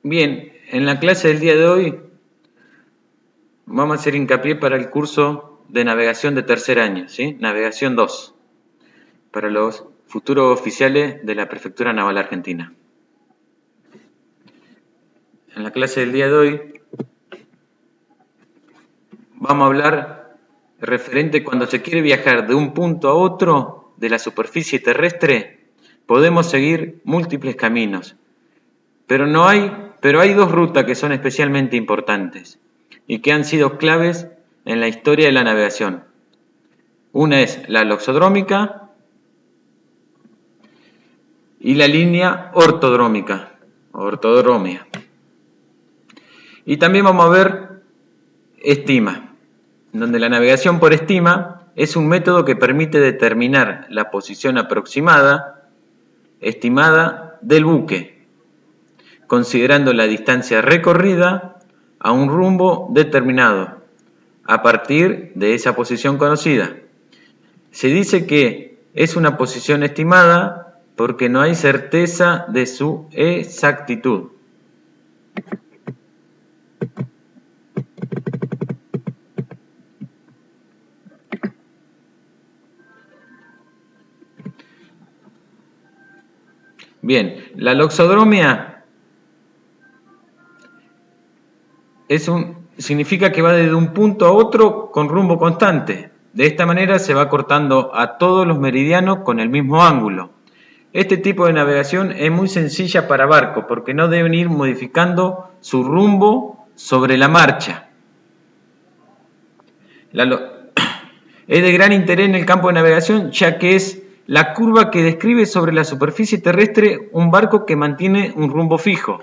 Bien, en la clase del día de hoy vamos a hacer hincapié para el curso de navegación de tercer año, ¿sí? Navegación 2, para los futuros oficiales de la Prefectura Naval Argentina. En la clase del día de hoy vamos a hablar referente cuando se quiere viajar de un punto a otro de la superficie terrestre, podemos seguir múltiples caminos, pero hay dos rutas que son especialmente importantes y que han sido claves en la historia de la navegación. Una es la loxodrómica y la línea ortodrómica, ortodromia. Y también vamos a ver estima, donde la navegación por estima es un método que permite determinar la posición aproximada, estimada del buque, considerando la distancia recorrida a un rumbo determinado, a partir de esa posición conocida. Se dice que es una posición estimada porque no hay certeza de su exactitud. Bien, la loxodromia significa que va desde un punto a otro con rumbo constante. De esta manera se va cortando a todos los meridianos con el mismo ángulo. Este tipo de navegación es muy sencilla para barcos porque no deben ir modificando su rumbo sobre la marcha. Es de gran interés en el campo de navegación, ya que es la curva que describe sobre la superficie terrestre un barco que mantiene un rumbo fijo.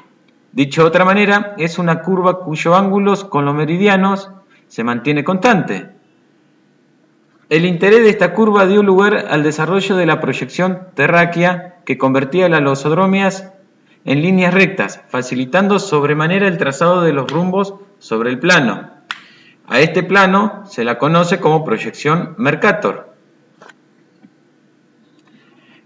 Dicho de otra manera, es una curva cuyo ángulo con los meridianos se mantiene constante. El interés de esta curva dio lugar al desarrollo de la proyección terráquea que convertía las loxodromias en líneas rectas, facilitando sobremanera el trazado de los rumbos sobre el plano. A este plano se la conoce como proyección Mercator.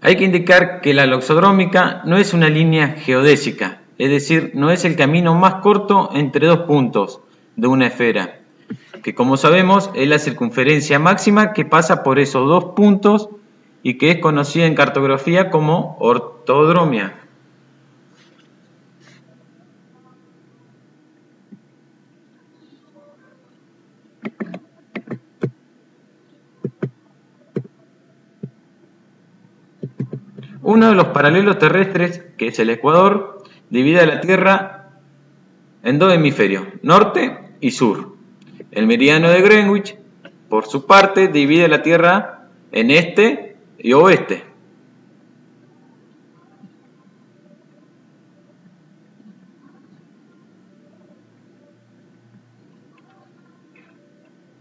Hay que indicar que la loxodrómica no es una línea geodésica, es decir, no es el camino más corto entre dos puntos de una esfera, que como sabemos es la circunferencia máxima que pasa por esos dos puntos y que es conocida en cartografía como ortodromia. Uno de los paralelos terrestres, que es el ecuador, divide a la Tierra en dos hemisferios, norte y sur. El meridiano de Greenwich, por su parte, divide la Tierra en este y oeste.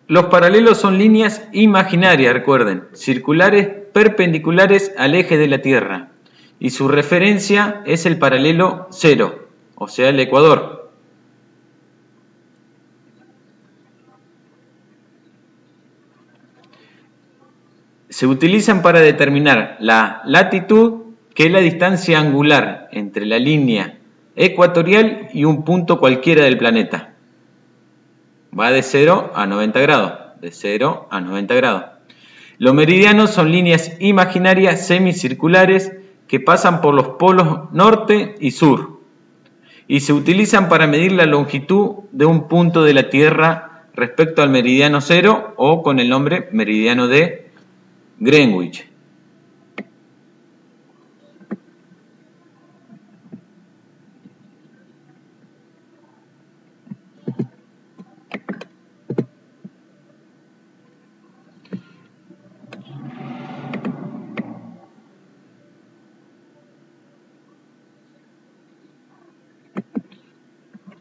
Los paralelos son líneas imaginarias, recuerden, circulares perpendiculares al eje de la Tierra, y su referencia es el paralelo cero, o sea, el ecuador. Se utilizan para determinar la latitud, que es la distancia angular entre la línea ecuatorial y un punto cualquiera del planeta. Va de 0 a 90 grados, de 0 a 90 grados. Los meridianos son líneas imaginarias semicirculares que pasan por los polos norte y sur y se utilizan para medir la longitud de un punto de la Tierra respecto al meridiano cero o con el nombre meridiano de Greenwich.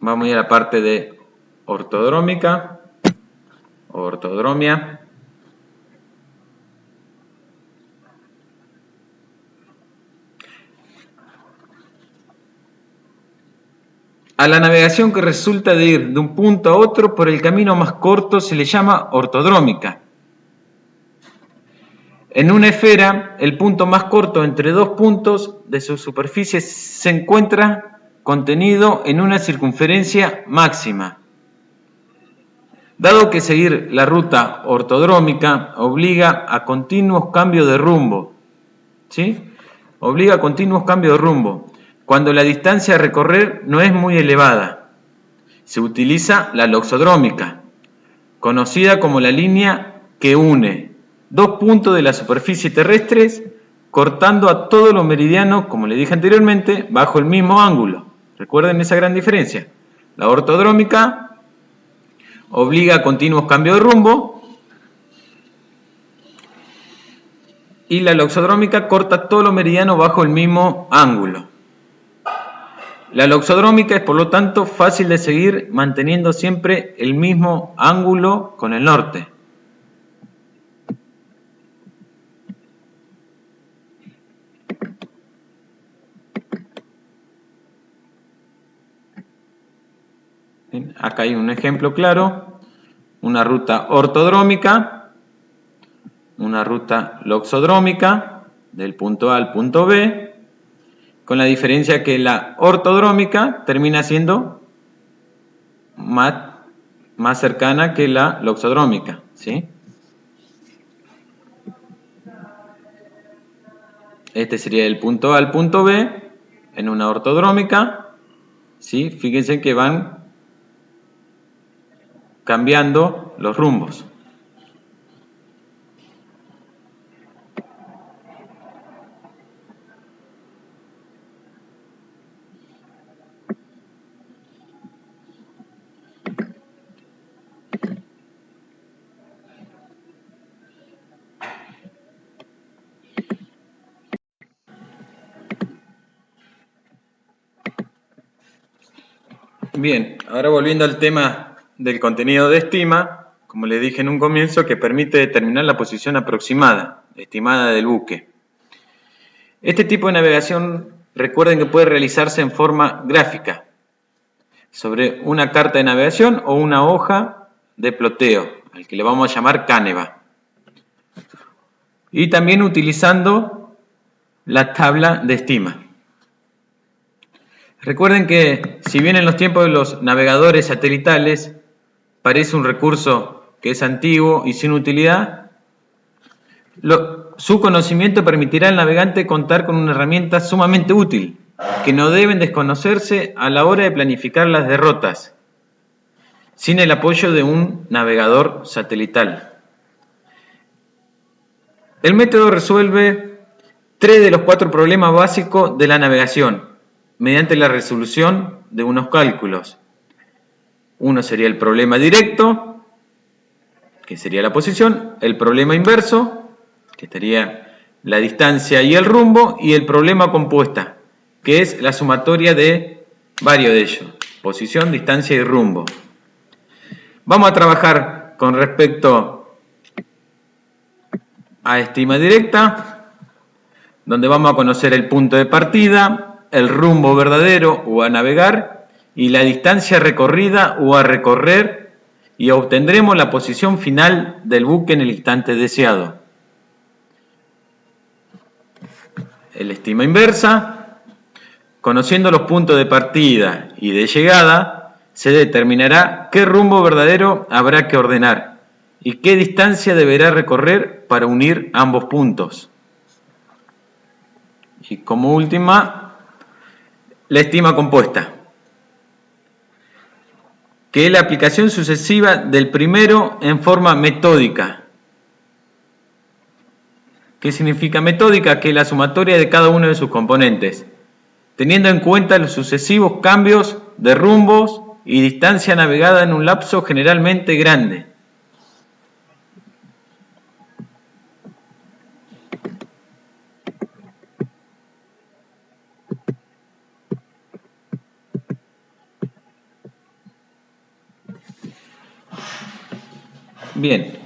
Vamos a ir a la parte de ortodrómica, ortodromia. A la navegación que resulta de ir de un punto a otro por el camino más corto se le llama ortodrómica. En una esfera, el punto más corto entre dos puntos de su superficie se encuentra contenido en una circunferencia máxima. Dado que seguir la ruta ortodrómica obliga a continuos cambios de rumbo, ¿sí? Obliga a continuos cambios de rumbo, cuando la distancia a recorrer no es muy elevada. Se utiliza la loxodrómica, conocida como la línea que une dos puntos de la superficie terrestre, cortando a todos los meridianos, como le dije anteriormente, bajo el mismo ángulo. Recuerden esa gran diferencia. La ortodrómica obliga a continuos cambios de rumbo y la loxodrómica corta todos los meridianos bajo el mismo ángulo. La loxodrómica es, por lo tanto, fácil de seguir manteniendo siempre el mismo ángulo con el norte. Bien, acá hay un ejemplo claro, una ruta ortodrómica, una ruta loxodrómica del punto A al punto B, con la diferencia que la ortodrómica termina siendo más cercana que la loxodrómica, ¿sí? Este sería el punto A al punto B en una ortodrómica, ¿sí? Fíjense que van cambiando los rumbos. Bien, ahora volviendo al tema del contenido de estima, como les dije en un comienzo, que permite determinar la posición aproximada, estimada del buque. Este tipo de navegación, recuerden que puede realizarse en forma gráfica, sobre una carta de navegación o una hoja de ploteo, al que le vamos a llamar Caneva. Y también utilizando la tabla de estima. Recuerden que, si bien en los tiempos de los navegadores satelitales parece un recurso que es antiguo y sin utilidad, su conocimiento permitirá al navegante contar con una herramienta sumamente útil, que no deben desconocerse a la hora de planificar las derrotas, sin el apoyo de un navegador satelital. El método resuelve 3 de los 4 problemas básicos de la navegación, mediante la resolución de unos cálculos. Uno sería el problema directo, que sería la posición, el problema inverso, que estaría la distancia y el rumbo, y el problema compuesta, que es la sumatoria de varios de ellos, posición, distancia y rumbo. Vamos a trabajar con respecto a estima directa, donde vamos a conocer el punto de partida, el rumbo verdadero o a navegar y la distancia recorrida o a recorrer, y obtendremos la posición final del buque en el instante deseado. El estima inversa, conociendo los puntos de partida y de llegada, se determinará qué rumbo verdadero habrá que ordenar y qué distancia deberá recorrer para unir ambos puntos. Y como última, la estima compuesta, que es la aplicación sucesiva del primero en forma metódica. ¿Qué significa metódica? Que es la sumatoria de cada uno de sus componentes, teniendo en cuenta los sucesivos cambios de rumbos y distancia navegada en un lapso generalmente grande. Bien.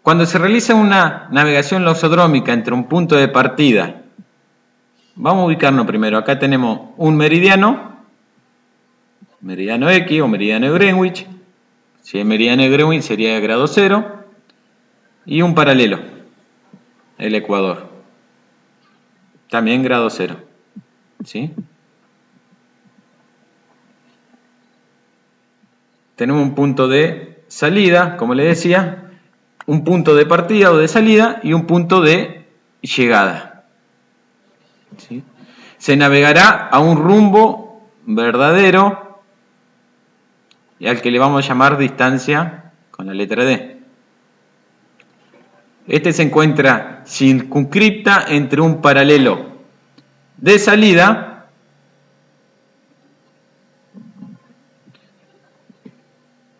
Cuando se realiza una navegación loxodrómica entre un punto de partida, vamos a ubicarnos primero. Acá tenemos un meridiano X o meridiano de Greenwich. Si es meridiano de Greenwich sería de grado 0. Y un paralelo. el ecuador. También grado 0. ¿Sí? Tenemos un punto de salida, como les decía, un punto de partida o de salida y un punto de llegada. ¿Sí? Se navegará a un rumbo verdadero y al que le vamos a llamar distancia con la letra D. Este se encuentra circunscripta entre un paralelo de salida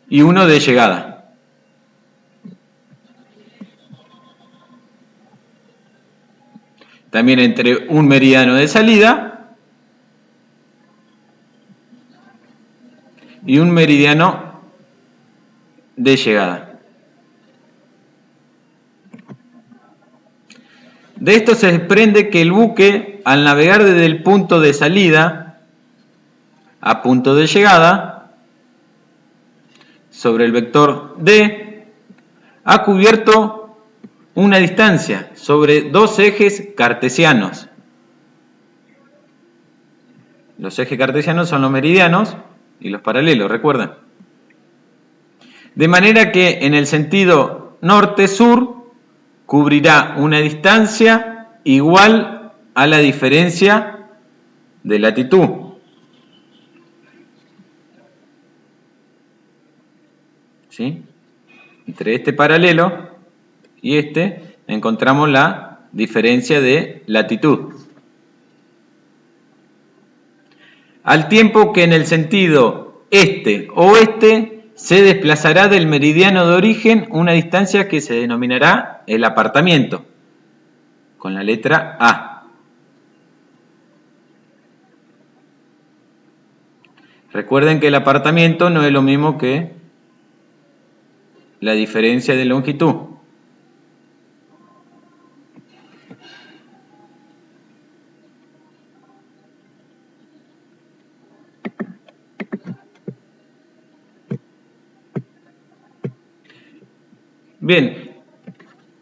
y uno de llegada. También entre un meridiano de salida y un meridiano de llegada. De esto se desprende que el buque, al navegar desde el punto de salida a punto de llegada, sobre el vector D, ha cubierto una distancia sobre dos ejes cartesianos. Los ejes cartesianos son los meridianos y los paralelos, recuerden. De manera que en el sentido norte-sur cubrirá una distancia igual a la diferencia de latitud. ¿Sí? Entre este paralelo y este encontramos la diferencia de latitud. Al tiempo que en el sentido este-oeste se desplazará del meridiano de origen una distancia que se denominará el apartamiento, con la letra A. Recuerden que el apartamiento no es lo mismo que la diferencia de longitud. Bien,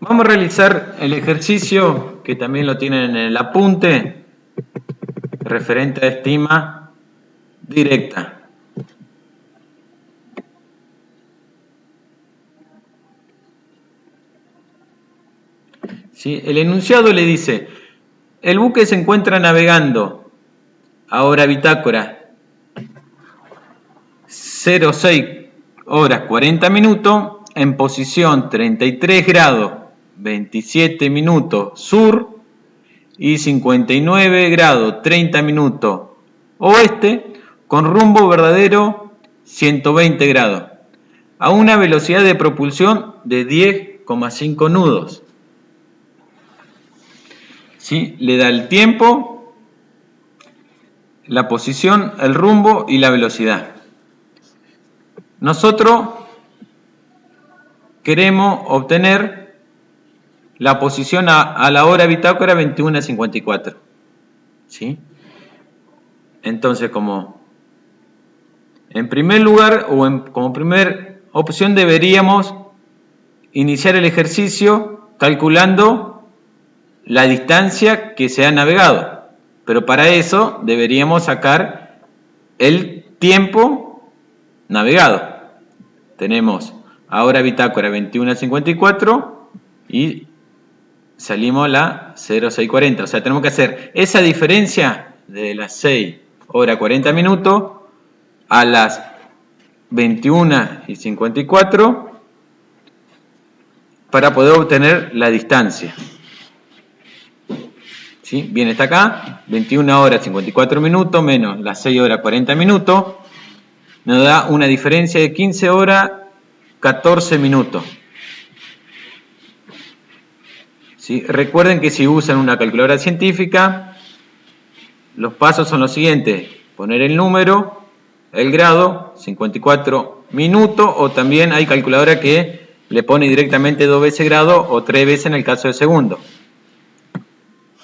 vamos a realizar el ejercicio que también lo tienen en el apunte referente a estima directa. ¿Sí? El enunciado le dice, el buque se encuentra navegando a hora bitácora 06 horas 40 minutos en posición 33 grados 27 minutos sur y 59 grados 30 minutos oeste con rumbo verdadero 120 grados a una velocidad de propulsión de 10,5 nudos. ¿Sí? Le da el tiempo, la posición, el rumbo y la velocidad. Nosotros queremos obtener la posición a la hora bitácora 21:54. ¿Sí? Entonces, como en primer lugar como primera opción deberíamos iniciar el ejercicio calculando la distancia que se ha navegado. Pero para eso deberíamos sacar el tiempo navegado. Tenemos ahora bitácora 21:54 y salimos a la 06:40. O sea, tenemos que hacer esa diferencia de las 6 horas 40 minutos a las 21:54 para poder obtener la distancia. ¿Sí? Bien, está acá, 21 horas 54 minutos menos las 6 horas 40 minutos, nos da una diferencia de 15 horas 14 minutos. ¿Sí? Recuerden que si usan una calculadora científica, los pasos son los siguientes: poner el número, el grado, 54 minutos, o también hay calculadora que le pone directamente 2 veces grado o 3 veces en el caso de segundo.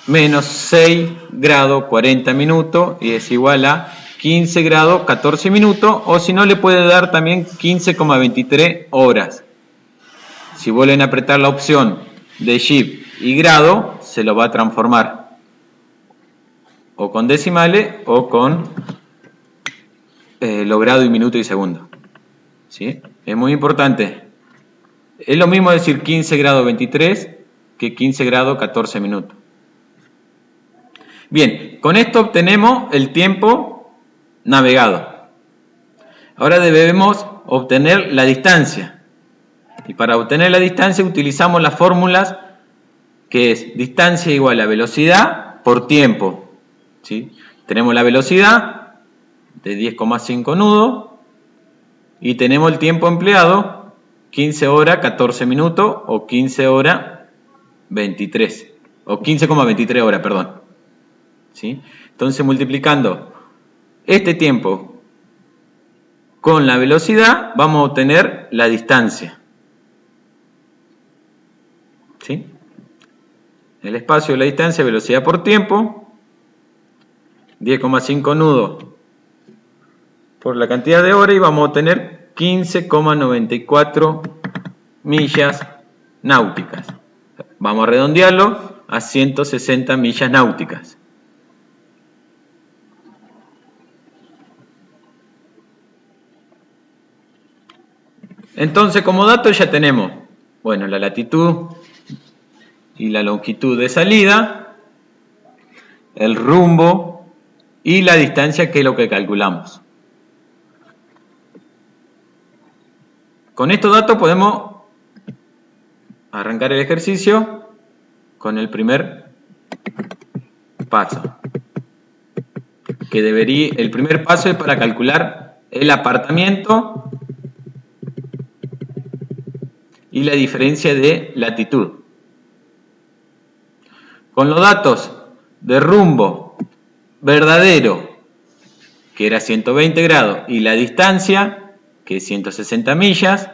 Menos 6 grados 40 minutos y es igual a 15 grados 14 minutos, o si no le puede dar también 15,23 horas. Si vuelven a apretar la opción de Shift y grado se lo va a transformar o con decimales o con los grados y minuto y segundo. ¿Sí? Es muy importante. Es lo mismo decir 15 grados 23 que 15 grados 14 minutos. Bien, con esto obtenemos el tiempo navegado. Ahora debemos obtener la distancia. Y para obtener la distancia utilizamos las fórmulas que es distancia igual a velocidad por tiempo. ¿Sí? Tenemos la velocidad de 10,5 nudos y tenemos el tiempo empleado 15 horas 14 minutos o 15 horas 23 o 15,23 horas, perdón. ¿Sí? Entonces multiplicando este tiempo con la velocidad vamos a obtener la distancia. ¿Sí? El espacio, la distancia, velocidad por tiempo, 10,5 nudos por la cantidad de horas y vamos a obtener 15,94 millas náuticas. Vamos a redondearlo a 160 millas náuticas. Entonces, como dato ya tenemos, bueno, la latitud y la longitud de salida, el rumbo y la distancia, que es lo que calculamos. Con estos datos podemos arrancar el ejercicio con el primer paso. El primer paso es para calcular el apartamiento y la diferencia de latitud. Con los datos de rumbo verdadero, que era 120 grados, y la distancia, que es 160 millas,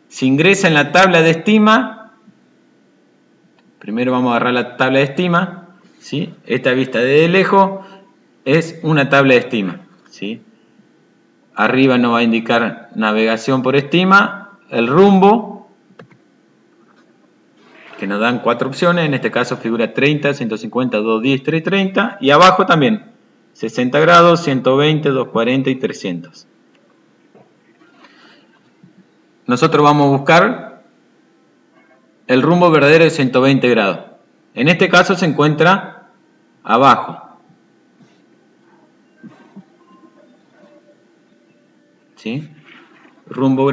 se ingresa en la tabla de estima. Primero vamos a agarrar la tabla de estima, ¿sí? Esta vista desde lejos es una tabla de estima, ¿sí? Arriba nos va a indicar navegación por estima, el rumbo, que nos dan 4 opciones, en este caso figura 30, 150, 210, 330, y abajo también 60 grados, 120, 240 y 300. Nosotros vamos a buscar el rumbo verdadero de 120 grados. En este caso se encuentra abajo. ¿Sí? Rumbo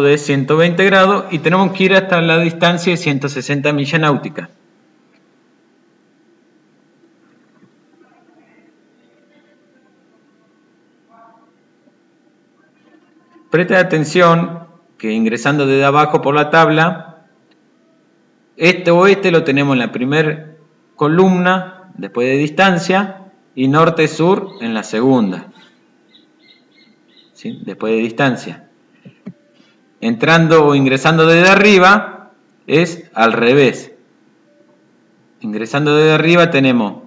de 120 grados y tenemos que ir hasta la distancia de 160 millas náuticas. Presta atención que ingresando desde abajo por la tabla, este-oeste lo tenemos en la primera columna, después de distancia, y norte-sur en la segunda. ¿Sí? Después de distancia. Entrando o ingresando desde arriba es al revés. Ingresando desde arriba tenemos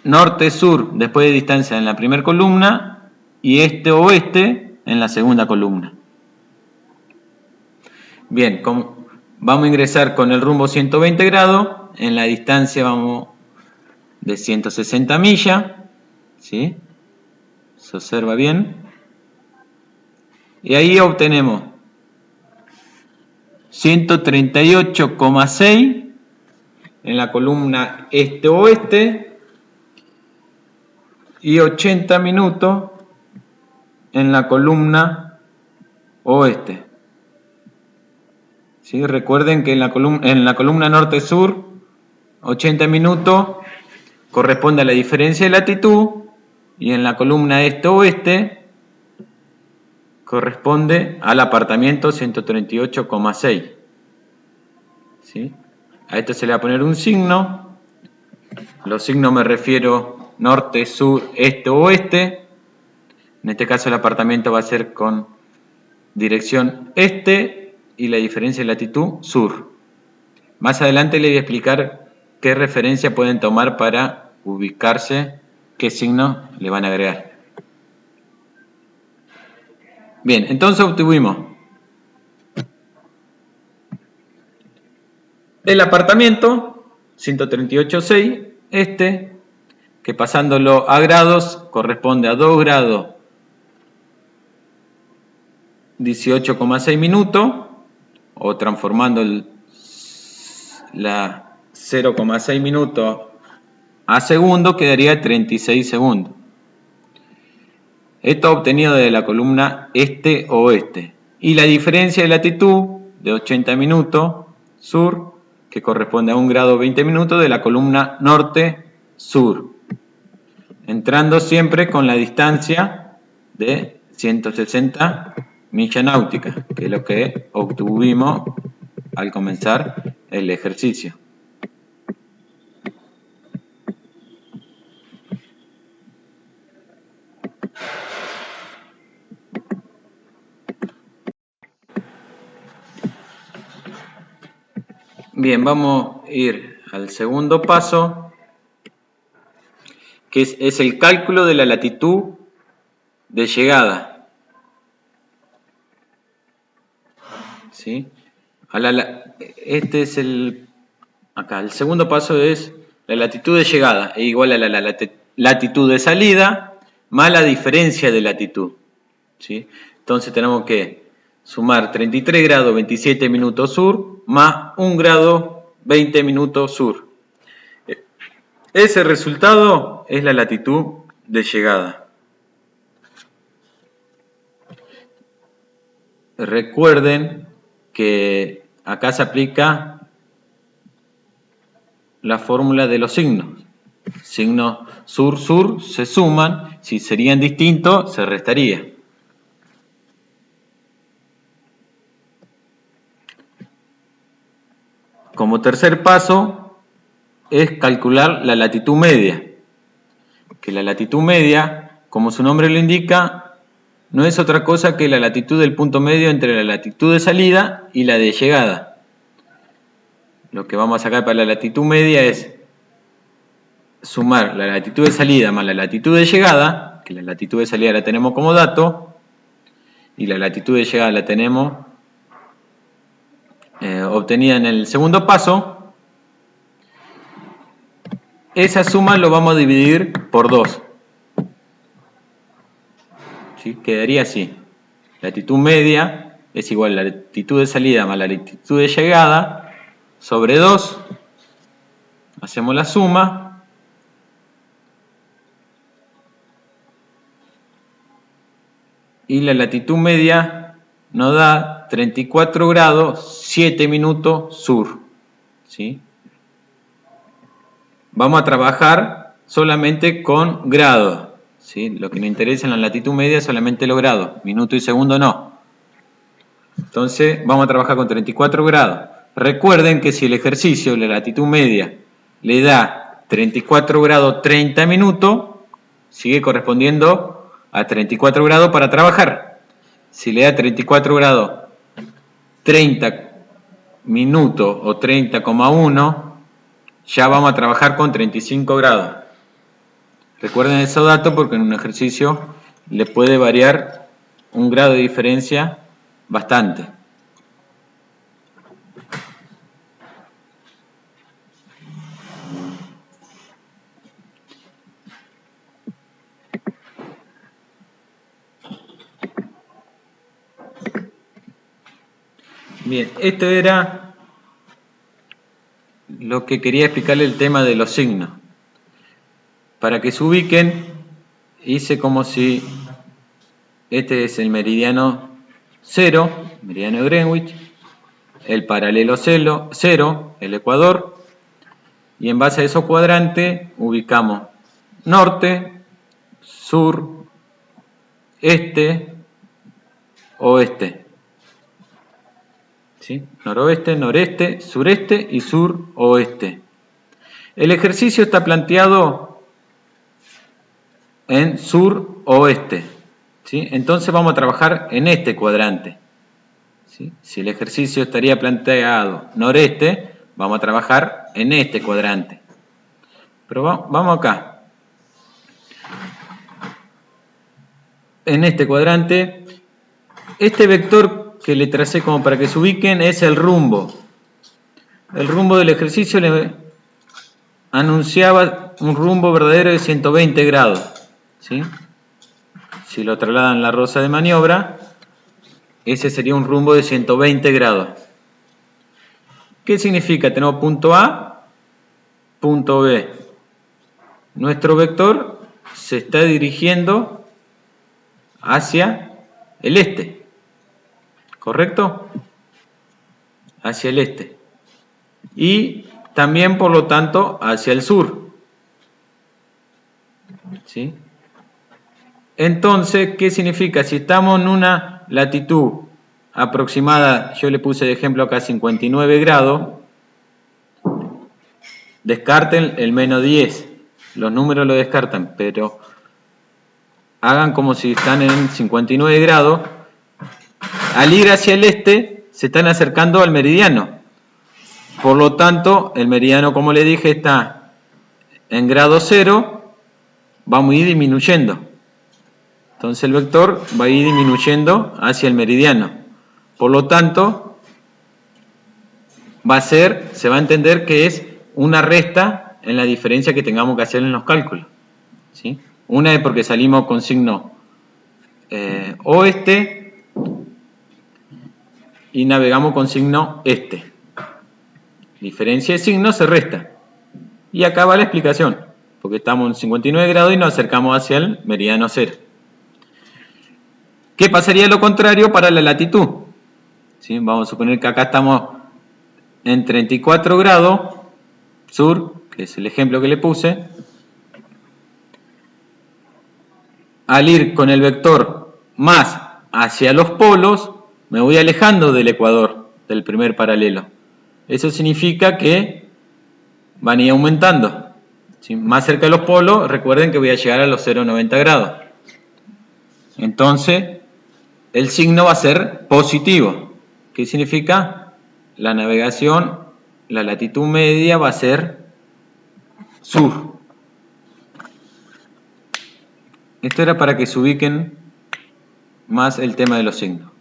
norte-sur después de distancia en la primera columna y este-oeste en la segunda columna. Bien, vamos a ingresar con el rumbo 120 grados, en la distancia vamos de 160 millas, ¿sí? Se observa bien. Y ahí obtenemos 138,6 en la columna este-oeste y 80 minutos en la columna oeste. ¿Sí? Recuerden que en la columna norte-sur, 80 minutos corresponde a la diferencia de latitud y en la columna este-oeste corresponde al apartamiento 138,6. ¿Sí? A esto se le va a poner un signo. Los signos me refiero norte, sur, este, oeste. En este caso el apartamiento va a ser con dirección este y la diferencia de latitud sur. Más adelante les voy a explicar qué referencia pueden tomar para ubicarse, qué signos le van a agregar. Bien, entonces obtuvimos El apartamento, 138,6, que pasándolo a grados corresponde a 2 grados 18,6 minutos, o transformando la 0,6 minutos a segundo quedaría 36 segundos. Esto obtenido de la columna este-oeste. Y la diferencia de latitud de 80 minutos sur, que corresponde a 1 grado 20 minutos de la columna norte-sur. Entrando siempre con la distancia de 160 millas náuticas, que es lo que obtuvimos al comenzar el ejercicio. Bien, vamos a ir al segundo paso, que es el cálculo de la latitud de llegada. ¿Sí? Este es acá, el segundo paso es la latitud de llegada, es igual a la latitud de salida más la diferencia de latitud. ¿Sí? Entonces tenemos que sumar 33 grados 27 minutos sur más 1 grado 20 minutos sur. Ese resultado es la latitud de llegada. Recuerden que acá se aplica la fórmula de los signos. Signos sur-sur se suman, si serían distintos se restaría. Como tercer paso es calcular la latitud media, que la latitud media, como su nombre lo indica, no es otra cosa que la latitud del punto medio entre la latitud de salida y la de llegada. Lo que vamos a sacar para la latitud media es sumar la latitud de salida más la latitud de llegada, que la latitud de salida la tenemos como dato, y la latitud de llegada la tenemos obtenida en el segundo paso. Esa suma lo vamos a dividir por 2. ¿Sí? Quedaría así. Latitud media es igual a la latitud de salida más la latitud de llegada sobre 2. Hacemos la suma. Y la latitud media nos da 34 grados 7 minutos sur. ¿Sí? Vamos a trabajar solamente con grados. ¿Sí? Lo que nos interesa en la latitud media es solamente los grados, minuto y segundo no. Entonces vamos a trabajar con 34 grados. Recuerden que si el ejercicio, la latitud media, le da 34 grados 30 minutos, sigue correspondiendo a 34 grados para trabajar. Si le da 34 grados 30 minutos o 30,1, ya vamos a trabajar con 35 grados. Recuerden esos datos porque en un ejercicio le puede variar un grado de diferencia bastante. Bien, esto era lo que quería explicarle el tema de los signos. Para que se ubiquen, hice como si este es el meridiano 0, meridiano de Greenwich, el paralelo 0, el ecuador, y en base a esos cuadrantes ubicamos norte, sur, este, oeste. ¿Sí? Noroeste, noreste, sureste y sur-oeste. El ejercicio está planteado en sur-oeste. ¿Sí? Entonces vamos a trabajar en este cuadrante. ¿Sí? Si el ejercicio estaría planteado noreste, vamos a trabajar en este cuadrante. Pero vamos acá. En este cuadrante, este vector que le tracé como para que se ubiquen es el rumbo. El rumbo del ejercicio le anunciaba un rumbo verdadero de 120 grados, ¿sí? Si lo trasladan la rosa de maniobra, ese sería un rumbo de 120 grados. ¿Qué significa? Tenemos punto A, punto B. Nuestro vector se está dirigiendo hacia el este, ¿correcto? Hacia el este. Y también, por lo tanto, hacia el sur, ¿sí? Entonces, ¿qué significa? Si estamos en una latitud aproximada, yo le puse de ejemplo acá 59 grados, descarten el menos 10, los números lo descartan, pero hagan como si están en 59 grados, al ir hacia el este se están acercando al meridiano, por lo tanto el meridiano, como le dije, está en grado 0, vamos a ir disminuyendo. Entonces el vector va a ir disminuyendo hacia el meridiano. Por lo tanto, se va a entender que es una resta en la diferencia que tengamos que hacer en los cálculos, ¿sí? Una es porque salimos con signo oeste y navegamos con signo este. Diferencia de signo se resta. Y acá va la explicación, porque estamos en 59 grados y nos acercamos hacia el meridiano 0. ¿Qué pasaría lo contrario para la latitud? ¿Sí? Vamos a suponer que acá estamos en 34 grados sur, que es el ejemplo que le puse. Al ir con el vector más hacia los polos, me voy alejando del ecuador, del primer paralelo. Eso significa que van a ir aumentando. ¿Sí? Más cerca de los polos, recuerden que voy a llegar a los 0,90 grados. Entonces, el signo va a ser positivo. ¿Qué significa? La navegación, la latitud media va a ser sur. Esto era para que se ubiquen más el tema de los signos.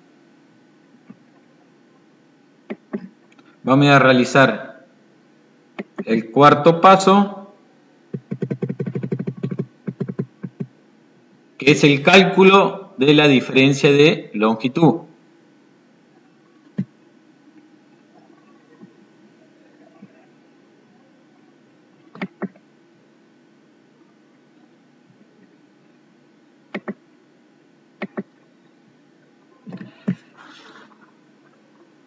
Vamos a realizar el cuarto paso, que es el cálculo de la diferencia de longitud.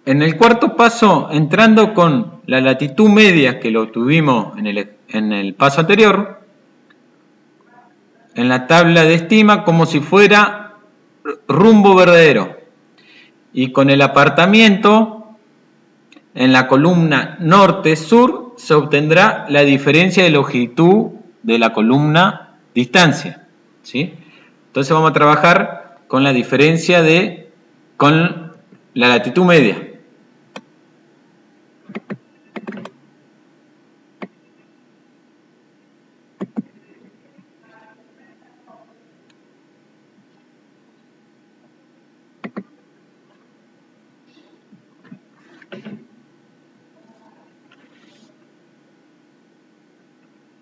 En el cuarto paso, entrando con la latitud media que lo obtuvimos en el paso anterior, en la tabla de estima como si fuera rumbo verdadero. Y con el apartamiento, en la columna norte-sur, se obtendrá la diferencia de longitud de la columna distancia, ¿sí? Entonces vamos a trabajar con la diferencia con la latitud media.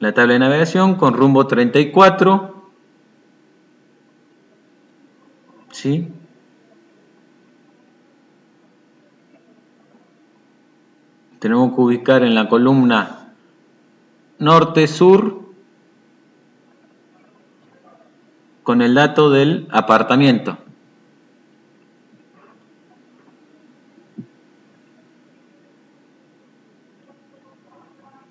La tabla de navegación con rumbo 34, ¿sí? Tenemos que ubicar en la columna norte-sur con el dato del apartamiento.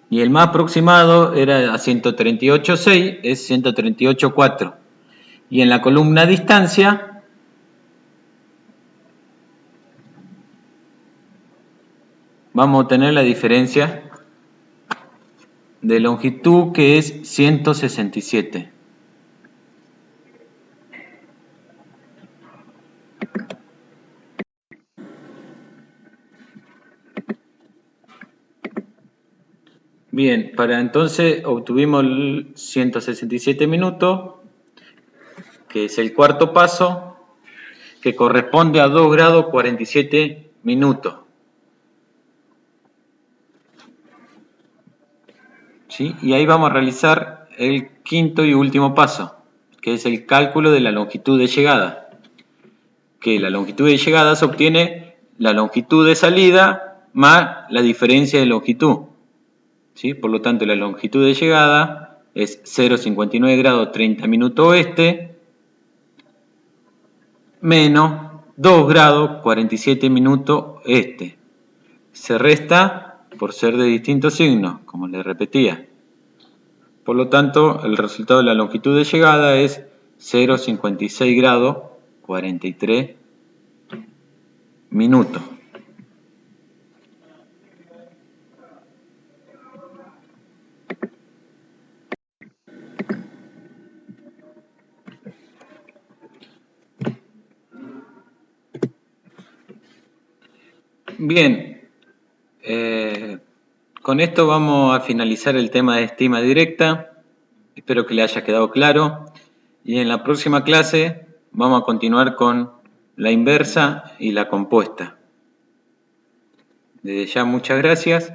Y el más aproximado era a 138.6, es 138.4. Y en la columna distancia, vamos a tener la diferencia de longitud, que es 167. Bien, para entonces obtuvimos 167 minutos, que es el cuarto paso, que corresponde a 2 grados 47 minutos. ¿sí? Y ahí vamos a realizar el quinto y último paso, que es el cálculo de la longitud de llegada. Que la longitud de llegada se obtiene la longitud de salida más la diferencia de longitud, ¿sí? Por lo tanto, la longitud de llegada es 0,59 grados 30 minutos oeste menos 2 grados 47 minutos este. Se resta por ser de distintos signos, como les repetía. Por lo tanto, el resultado de la longitud de llegada es 0,56 grados 43 minutos. Bien, con esto vamos a finalizar el tema de estima directa. Espero que le haya quedado claro. Y en la próxima clase vamos a continuar con la inversa y la compuesta. Desde ya, muchas gracias.